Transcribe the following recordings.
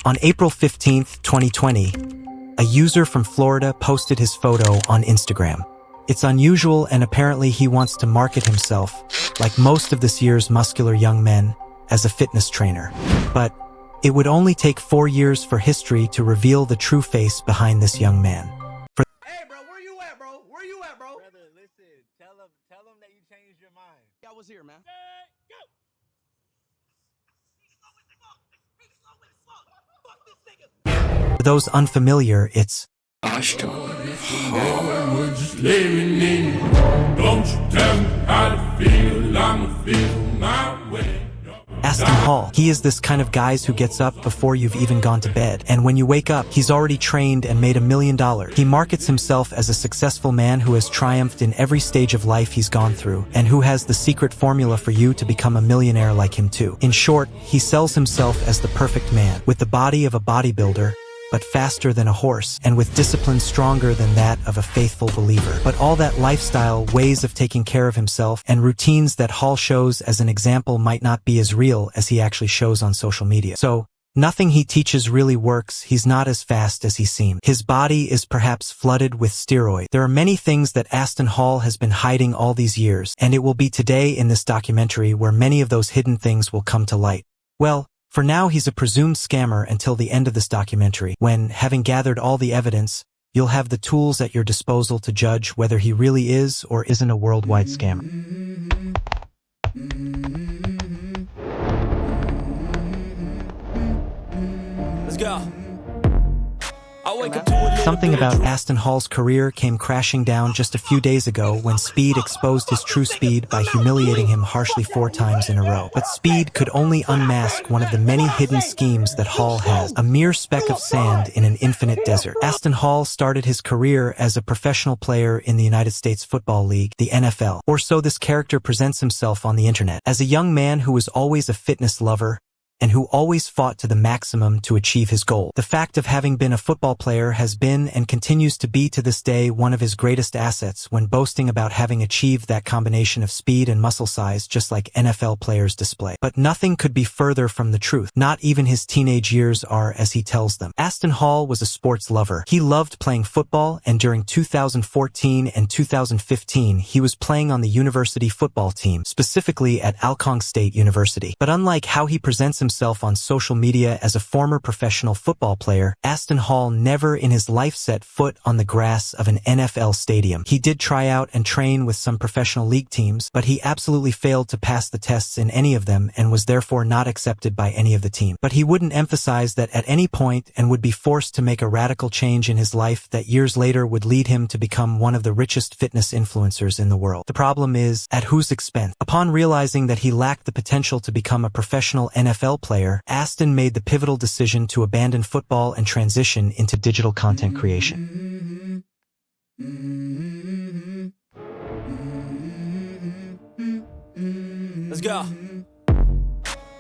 On April 15, 2020, a user from Florida posted his photo on Instagram. It's unusual, and apparently he wants to market himself, like most of this year's muscular young men, as a fitness trainer. But it would only take 4 years for history to reveal the true face behind this young man. Hey, bro, where you at, bro? Where you at, bro? Brother, listen, tell them that you changed your mind. I was here, man. For those unfamiliar, it's Ashton Hall. Just living in. Don't you tell me how to feel. I'ma feel my way. Aston Hall. He is this kind of guy who gets up before you've even gone to bed, and when you wake up, he's already trained and made $1 million. He markets himself as a successful man who has triumphed in every stage of life he's gone through, and who has the secret formula for you to become a millionaire like him too. In short, he sells himself as the perfect man, with the body of a bodybuilder, but faster than a horse, and with discipline stronger than that of a faithful believer. But all that lifestyle, ways of taking care of himself, and routines that Hall shows as an example might not be as real as he actually shows on social media. So, nothing he teaches really works. He's not as fast as he seems. His body is perhaps flooded with steroids. There are many things that Aston Hall has been hiding all these years, and it will be today in this documentary where many of those hidden things will come to light. Well, for now, he's a presumed scammer until the end of this documentary, when, having gathered all the evidence, you'll have the tools at your disposal to judge whether he really is or isn't a worldwide scammer. Let's go. I wake up to a Something about Aston Hall's career came crashing down just a few days ago when Speed exposed his true speed by humiliating him harshly 4 times in a row. But Speed could only unmask one of the many hidden schemes that Hall has, a mere speck of sand in an infinite desert. Aston Hall started his career as a professional player in the United States Football League, the NFL, or so this character presents himself on the internet. As a young man who was always a fitness lover, and who always fought to the maximum to achieve his goal. The fact of having been a football player has been and continues to be to this day one of his greatest assets when boasting about having achieved that combination of speed and muscle size just like NFL players display. But nothing could be further from the truth. Not even his teenage years are as he tells them. Aston Hall was a sports lover. He loved playing football, and during 2014 and 2015 he was playing on the university football team, specifically at Alcorn State University. But unlike how he presents himself on social media as a former professional football player, Aston Hall never in his life set foot on the grass of an NFL stadium. He did try out and train with some professional league teams, but he absolutely failed to pass the tests in any of them and was therefore not accepted by any of the team. But he wouldn't emphasize that at any point and would be forced to make a radical change in his life that years later would lead him to become one of the richest fitness influencers in the world. The problem is, at whose expense? Upon realizing that he lacked the potential to become a professional NFL player, Aston made the pivotal decision to abandon football and transition into digital content creation. Let's go.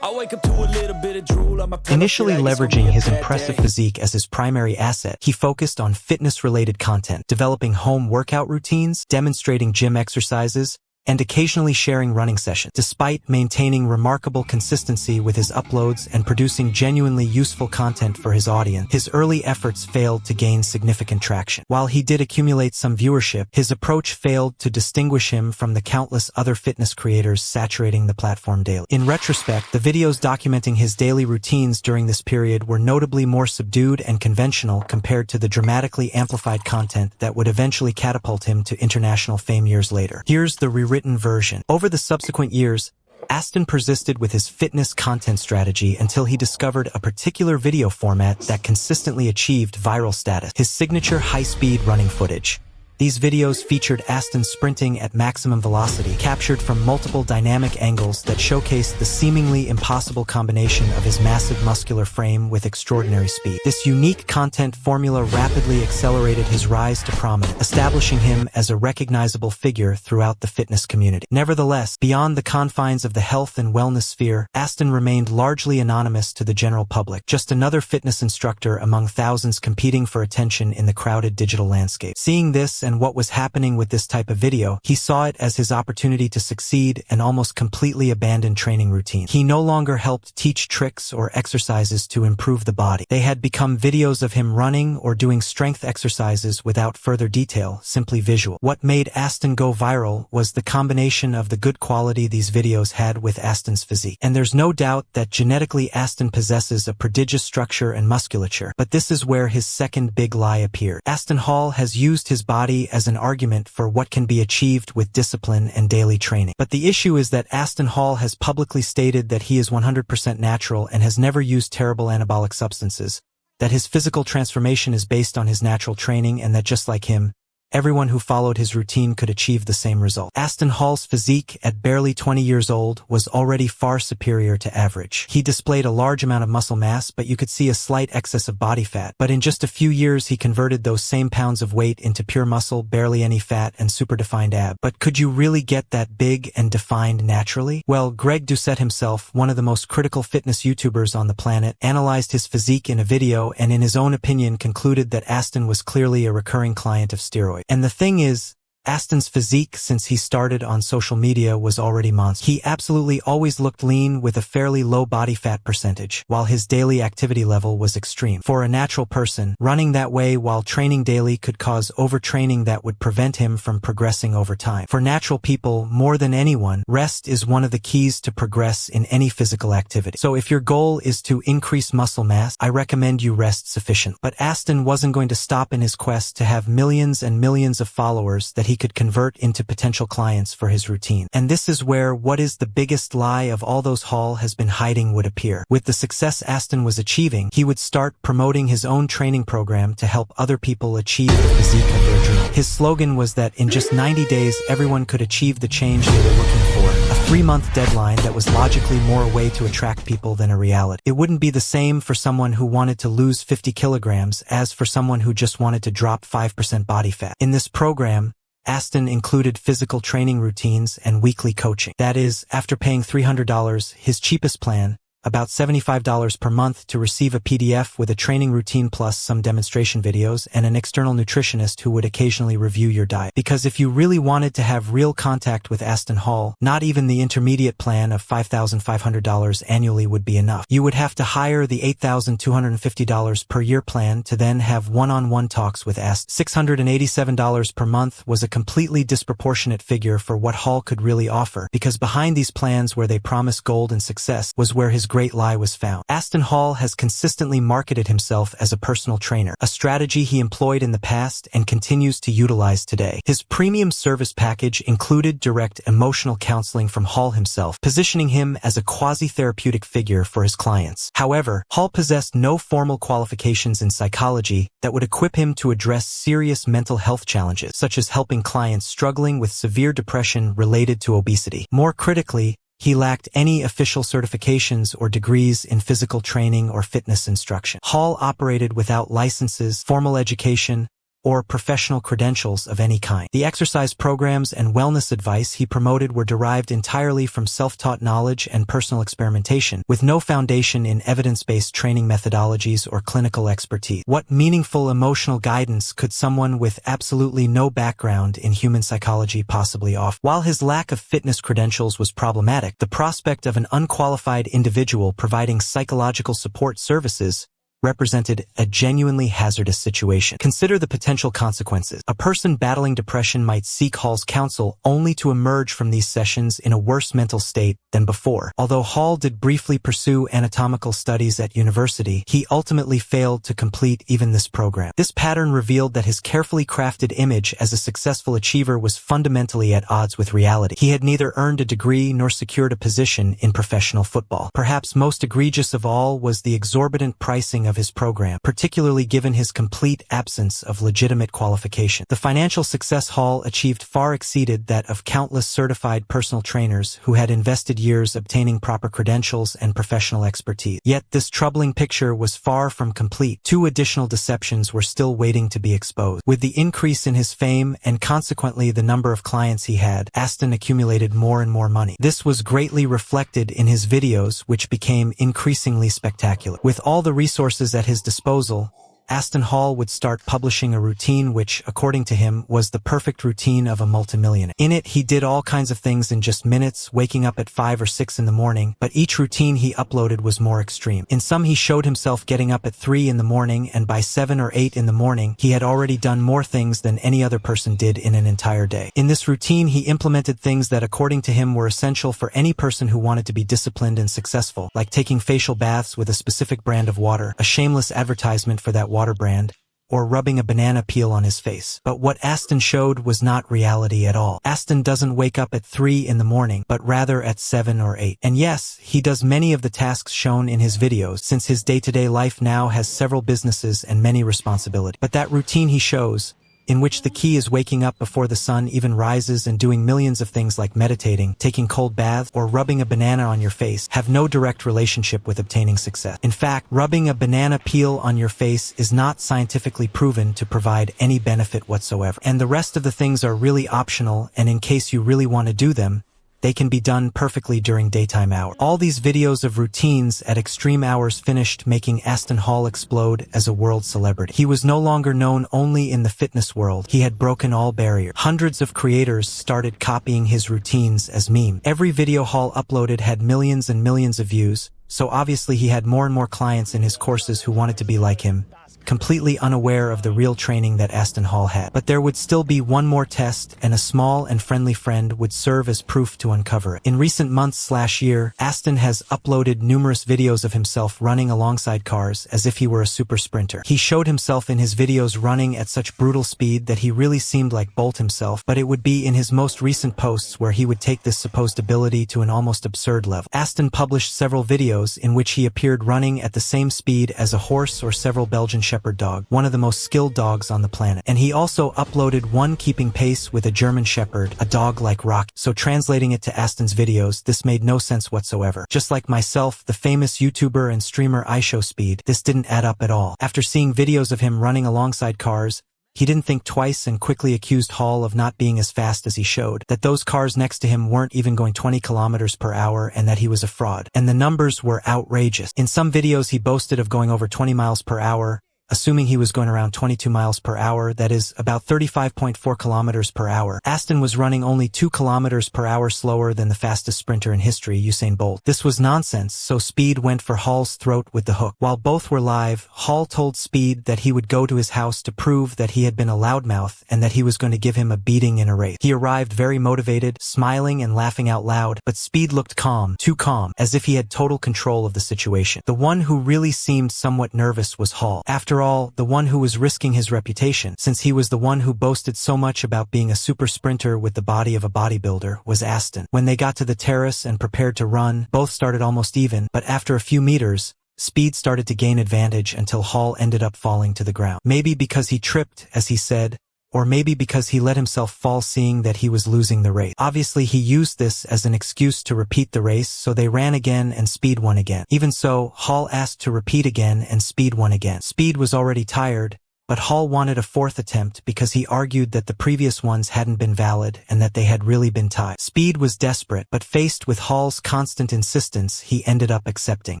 I wake up to a little bit of drool on my pillow. Initially leveraging his impressive physique as his primary asset, he focused on fitness-related content, developing home workout routines, demonstrating gym exercises, and occasionally sharing running sessions. Despite maintaining remarkable consistency with his uploads and producing genuinely useful content for his audience, his early efforts failed to gain significant traction. While he did accumulate some viewership, his approach failed to distinguish him from the countless other fitness creators saturating the platform daily. In retrospect, the videos documenting his daily routines during this period were notably more subdued and conventional compared to the dramatically amplified content that would eventually catapult him to international fame years later. Here's the rewritten version. Over the subsequent years, Aston persisted with his fitness content strategy until he discovered a particular video format that consistently achieved viral status: his signature high-speed running footage. These videos featured Aston sprinting at maximum velocity, captured from multiple dynamic angles that showcased the seemingly impossible combination of his massive muscular frame with extraordinary speed. This unique content formula rapidly accelerated his rise to prominence, establishing him as a recognizable figure throughout the fitness community. Nevertheless, beyond the confines of the health and wellness sphere, Aston remained largely anonymous to the general public, just another fitness instructor among thousands competing for attention in the crowded digital landscape. Seeing this and what was happening with this type of video, he saw it as his opportunity to succeed and almost completely abandoned training routine. He no longer helped teach tricks or exercises to improve the body. They had become videos of him running or doing strength exercises without further detail, simply visual. What made Aston go viral was the combination of the good quality these videos had with Aston's physique. And there's no doubt that genetically Aston possesses a prodigious structure and musculature. But this is where his second big lie appeared. Aston Hall has used his body as an argument for what can be achieved with discipline and daily training. But the issue is that Aston Hall has publicly stated that he is 100% natural and has never used terrible anabolic substances, that his physical transformation is based on his natural training, and that just like him, everyone who followed his routine could achieve the same result. Aston Hall's physique at barely 20 years old was already far superior to average. He displayed a large amount of muscle mass, but you could see a slight excess of body fat. But in just a few years, he converted those same pounds of weight into pure muscle, barely any fat, and super defined ab. But could you really get that big and defined naturally? Well, Greg Doucette himself, one of the most critical fitness YouTubers on the planet, analyzed his physique in a video and in his own opinion concluded that Aston was clearly a recurring client of steroids. And the thing is, Aston's physique since he started on social media was already monstrous. He absolutely always looked lean with a fairly low body fat percentage, while his daily activity level was extreme. For a natural person, running that way while training daily could cause overtraining that would prevent him from progressing over time. For natural people, more than anyone, rest is one of the keys to progress in any physical activity. So if your goal is to increase muscle mass, I recommend you rest sufficiently. But Aston wasn't going to stop in his quest to have millions and millions of followers that he could convert into potential clients for his routine. And this is where what is the biggest lie of all those Hall has been hiding would appear. With the success Aston was achieving, he would start promoting his own training program to help other people achieve the physique of their dream. His slogan was that in just 90 days everyone could achieve the change they were looking for. A 3-month deadline that was logically more a way to attract people than a reality. It wouldn't be the same for someone who wanted to lose 50 kilograms as for someone who just wanted to drop 5% body fat. In this program, Aston included physical training routines and weekly coaching. That is, after paying $300, his cheapest plan, about $75 per month, to receive a PDF with a training routine plus some demonstration videos and an external nutritionist who would occasionally review your diet. Because if you really wanted to have real contact with Aston Hall, not even the intermediate plan of $5,500 annually would be enough. You would have to hire the $8,250 per year plan to then have one-on-one talks with Aston. $687 per month was a completely disproportionate figure for what Hall could really offer, because behind these plans where they promise gold and success was where his great lie was found. Aston Hall has consistently marketed himself as a personal trainer, a strategy he employed in the past and continues to utilize today. His premium service package included direct emotional counseling from Hall himself, positioning him as a quasi-therapeutic figure for his clients. However, Hall possessed no formal qualifications in psychology that would equip him to address serious mental health challenges, such as helping clients struggling with severe depression related to obesity. More critically, he lacked any official certifications or degrees in physical training or fitness instruction. Hall operated without licenses, formal education, or professional credentials of any kind. The exercise programs and wellness advice he promoted were derived entirely from self-taught knowledge and personal experimentation, with no foundation in evidence-based training methodologies or clinical expertise. What meaningful emotional guidance could someone with absolutely no background in human psychology possibly offer? While his lack of fitness credentials was problematic, the prospect of an unqualified individual providing psychological support services represented a genuinely hazardous situation. Consider the potential consequences. A person battling depression might seek Hall's counsel only to emerge from these sessions in a worse mental state than before. Although Hall did briefly pursue anatomical studies at university, he ultimately failed to complete even this program. This pattern revealed that his carefully crafted image as a successful achiever was fundamentally at odds with reality. He had neither earned a degree nor secured a position in professional football. Perhaps most egregious of all was the exorbitant pricing of his program, particularly given his complete absence of legitimate qualification. The financial success Hall achieved far exceeded that of countless certified personal trainers who had invested years obtaining proper credentials and professional expertise. Yet this troubling picture was far from complete. 2 additional deceptions were still waiting to be exposed. With the increase in his fame and consequently the number of clients he had, Aston accumulated more and more money. This was greatly reflected in his videos, which became increasingly spectacular. With all the resources at his disposal, Aston Hall would start publishing a routine which, according to him, was the perfect routine of a multimillionaire. In it, he did all kinds of things in just minutes, waking up at 5 or 6 in the morning, but each routine he uploaded was more extreme. In some, he showed himself getting up at 3 in the morning, and by 7 or 8 in the morning, he had already done more things than any other person did in an entire day. In this routine, he implemented things that, according to him, were essential for any person who wanted to be disciplined and successful, like taking facial baths with a specific brand of water, a shameless advertisement for that water brand, or rubbing a banana peel on his face. But what Aston showed was not reality at all. Aston doesn't wake up at 3 in the morning, but rather at 7 or 8. And yes, he does many of the tasks shown in his videos, since his day-to-day life now has several businesses and many responsibilities. But that routine he shows, in which the key is waking up before the sun even rises and doing millions of things like meditating, taking cold baths, or rubbing a banana on your face, have no direct relationship with obtaining success. In fact, rubbing a banana peel on your face is not scientifically proven to provide any benefit whatsoever. And the rest of the things are really optional, and in case you really want to do them, they can be done perfectly during daytime hours. All these videos of routines at extreme hours finished making Aston Hall explode as a world celebrity. He was no longer known only in the fitness world. He had broken all barriers. Hundreds of creators started copying his routines as memes. Every video Hall uploaded had millions and millions of views, so obviously he had more and more clients in his courses who wanted to be like him, completely unaware of the real training that Aston Hall had. But there would still be one more test, and a small and friendly friend would serve as proof to uncover it. In recent months/year, Aston has uploaded numerous videos of himself running alongside cars as if he were a super sprinter. He showed himself in his videos running at such brutal speed that he really seemed like Bolt himself, but it would be in his most recent posts where he would take this supposed ability to an almost absurd level. Aston published several videos in which he appeared running at the same speed as a horse or several Belgian Shepherd dog, one of the most skilled dogs on the planet. And he also uploaded one keeping pace with a German Shepherd, a dog like Rocky. So translating it to Aston's videos, this made no sense whatsoever. Just like myself, the famous YouTuber and streamer iShowSpeed, this didn't add up at all. After seeing videos of him running alongside cars, he didn't think twice and quickly accused Hall of not being as fast as he showed, that those cars next to him weren't even going 20 kilometers per hour, and that he was a fraud. And the numbers were outrageous. In some videos he boasted of going over 20 miles per hour, assuming he was going around 22 miles per hour, that is, about 35.4 kilometers per hour. Aston was running only 2 kilometers per hour slower than the fastest sprinter in history, Usain Bolt. This was nonsense, so Speed went for Hall's throat with the hook. While both were live, Hall told Speed that he would go to his house to prove that he had been a loudmouth and that he was going to give him a beating in a race. He arrived very motivated, smiling and laughing out loud, but Speed looked calm, too calm, as if he had total control of the situation. The one who really seemed somewhat nervous was Hall. After all, the one who was risking his reputation, since he was the one who boasted so much about being a super sprinter with the body of a bodybuilder, was Aston. When they got to the terrace and prepared to run, both started almost even, but after a few meters, Speed started to gain advantage until Hall ended up falling to the ground. Maybe because he tripped, as he said, or maybe because he let himself fall seeing that he was losing the race. Obviously, he used this as an excuse to repeat the race, so they ran again and Speed won again. Even so, Hall asked to repeat again and Speed won again. Speed was already tired, but Hall wanted a fourth attempt because he argued that the previous ones hadn't been valid and that they had really been tied. Speed was desperate, but faced with Hall's constant insistence, he ended up accepting.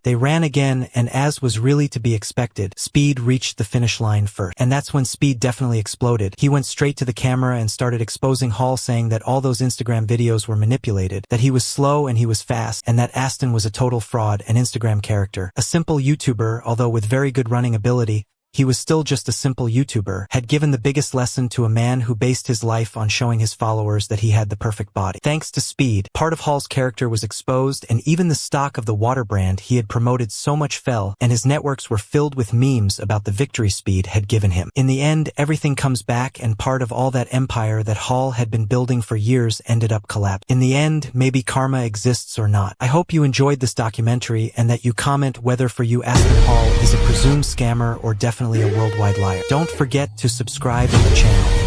They ran again, and as was really to be expected, Speed reached the finish line first. And that's when Speed definitely exploded. He went straight to the camera and started exposing Hall, saying that all those Instagram videos were manipulated, that he was slow and he was fast, and that Aston was a total fraud, an Instagram character. A simple YouTuber, although with very good running ability, he was still just a simple YouTuber, had given the biggest lesson to a man who based his life on showing his followers that he had the perfect body. Thanks to Speed, part of Hall's character was exposed, and even the stock of the water brand he had promoted so much fell, and his networks were filled with memes about the victory Speed had given him. In the end, everything comes back, and part of all that empire that Hall had been building for years ended up collapsing. In the end, maybe karma exists or not. I hope you enjoyed this documentary and that you comment whether for you Aston Hall is a presumed scammer or definitely a worldwide liar. Don't forget to subscribe to the channel.